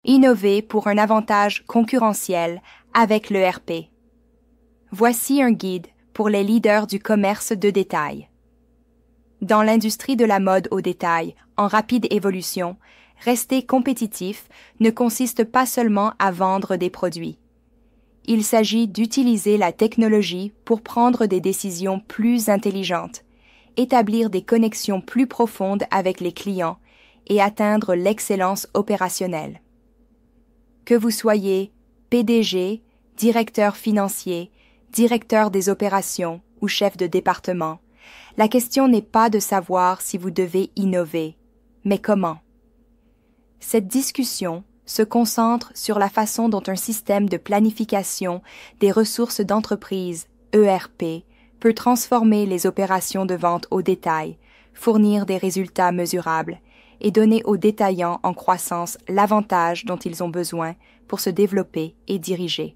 Innover pour un avantage concurrentiel avec l'ERP. Voici un guide pour les leaders du commerce de détail. Dans l'industrie de la mode au détail, en rapide évolution, rester compétitif ne consiste pas seulement à vendre des produits. Il s'agit d'utiliser la technologie pour prendre des décisions plus intelligentes, établir des connexions plus profondes avec les clients et atteindre l'excellence opérationnelle. Que vous soyez PDG, directeur financier, directeur des opérations ou chef de département, la question n'est pas de savoir si vous devez innover, mais comment. Cette discussion se concentre sur la façon dont un système de planification des ressources d'entreprise, ERP, peut transformer les opérations de vente au détail, fournir des résultats mesurables et donner aux détaillants en croissance l'avantage dont ils ont besoin pour se développer et diriger.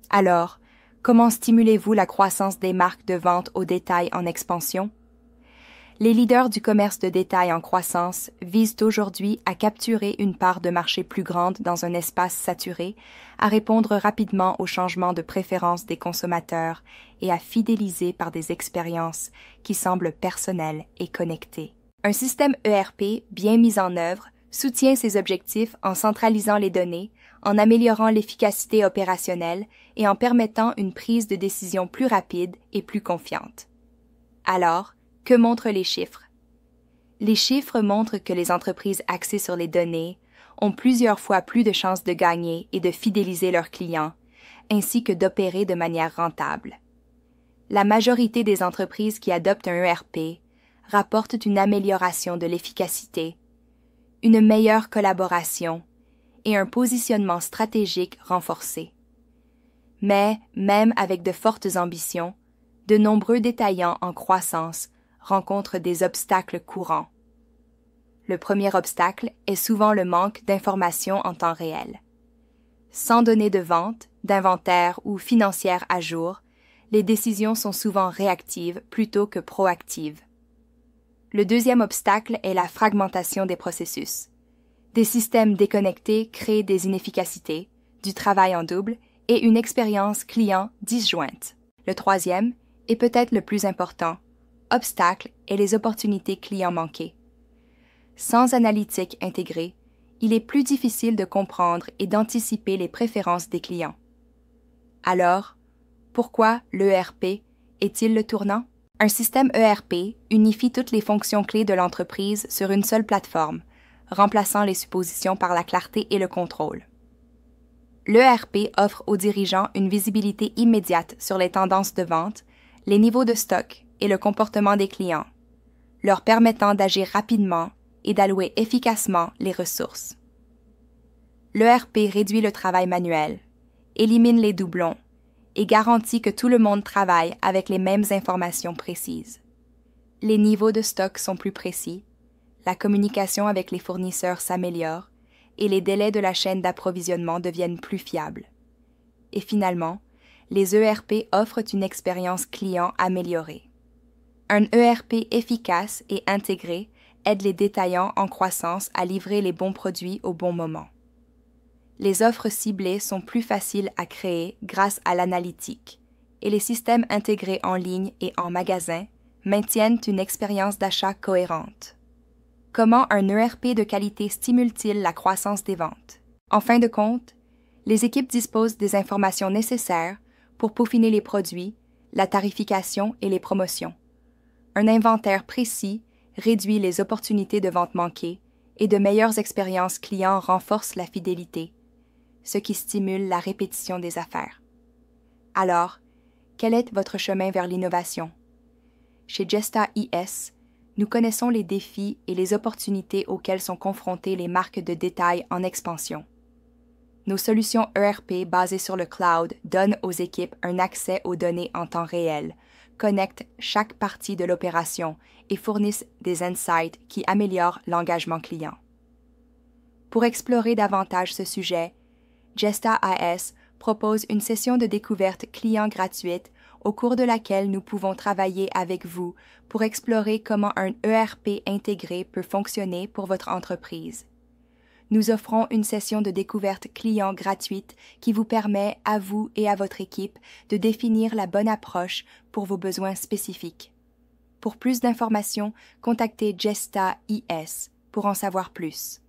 Alors, comment stimulez-vous la croissance des marques de vente au détail en expansion? Les leaders du commerce de détail en croissance visent aujourd'hui à capturer une part de marché plus grande dans un espace saturé, à répondre rapidement aux changements de préférence des consommateurs et à fidéliser par des expériences qui semblent personnelles et connectées. Un système ERP bien mis en œuvre soutient ces objectifs en centralisant les données, en améliorant l'efficacité opérationnelle et en permettant une prise de décision plus rapide et plus confiante. Alors, que montrent les chiffres? Les chiffres montrent que les entreprises axées sur les données ont plusieurs fois plus de chances de gagner et de fidéliser leurs clients, ainsi que d'opérer de manière rentable. La majorité des entreprises qui adoptent un ERP rapportent une amélioration de l'efficacité, une meilleure collaboration et un positionnement stratégique renforcé. Mais, même avec de fortes ambitions, de nombreux détaillants en croissance rencontrent des obstacles courants. Le premier obstacle est souvent le manque d'informations en temps réel. Sans données de vente, d'inventaire ou financières à jour, les décisions sont souvent réactives plutôt que proactives. Le deuxième obstacle est la fragmentation des processus. Des systèmes déconnectés créent des inefficacités, du travail en double et une expérience client disjointe. Le troisième, et peut-être le plus important, obstacle est les opportunités clients manquées. Sans analytique intégrée, il est plus difficile de comprendre et d'anticiper les préférences des clients. Alors, pourquoi l'ERP est-il le tournant? Un système ERP unifie toutes les fonctions clés de l'entreprise sur une seule plateforme, remplaçant les suppositions par la clarté et le contrôle. L'ERP offre aux dirigeants une visibilité immédiate sur les tendances de vente, les niveaux de stock et le comportement des clients, leur permettant d'agir rapidement et d'allouer efficacement les ressources. L'ERP réduit le travail manuel, élimine les doublons et garantit que tout le monde travaille avec les mêmes informations précises. Les niveaux de stock sont plus précis, la communication avec les fournisseurs s'améliore et les délais de la chaîne d'approvisionnement deviennent plus fiables. Et finalement, les ERP offrent une expérience client améliorée. Un ERP efficace et intégré aide les détaillants en croissance à livrer les bons produits au bon moment. Les offres ciblées sont plus faciles à créer grâce à l'analytique, et les systèmes intégrés en ligne et en magasin maintiennent une expérience d'achat cohérente. Comment un ERP de qualité stimule-t-il la croissance des ventes? En fin de compte, les équipes disposent des informations nécessaires pour peaufiner les produits, la tarification et les promotions. Un inventaire précis réduit les opportunités de vente manquées et de meilleures expériences clients renforcent la fidélité, ce qui stimule la répétition des affaires. Alors, quel est votre chemin vers l'innovation? Chez Gesta IS, nous connaissons les défis et les opportunités auxquelles sont confrontées les marques de détail en expansion. Nos solutions ERP basées sur le cloud donnent aux équipes un accès aux données en temps réel, connectent chaque partie de l'opération et fournissent des insights qui améliorent l'engagement client. Pour explorer davantage ce sujet, Gesta AS propose une session de découverte client gratuite au cours de laquelle nous pouvons travailler avec vous pour explorer comment un ERP intégré peut fonctionner pour votre entreprise. nous offrons une session de découverte client gratuite qui vous permet, à vous et à votre équipe, de définir la bonne approche pour vos besoins spécifiques. Pour plus d'informations, contactez Gesta IS pour en savoir plus.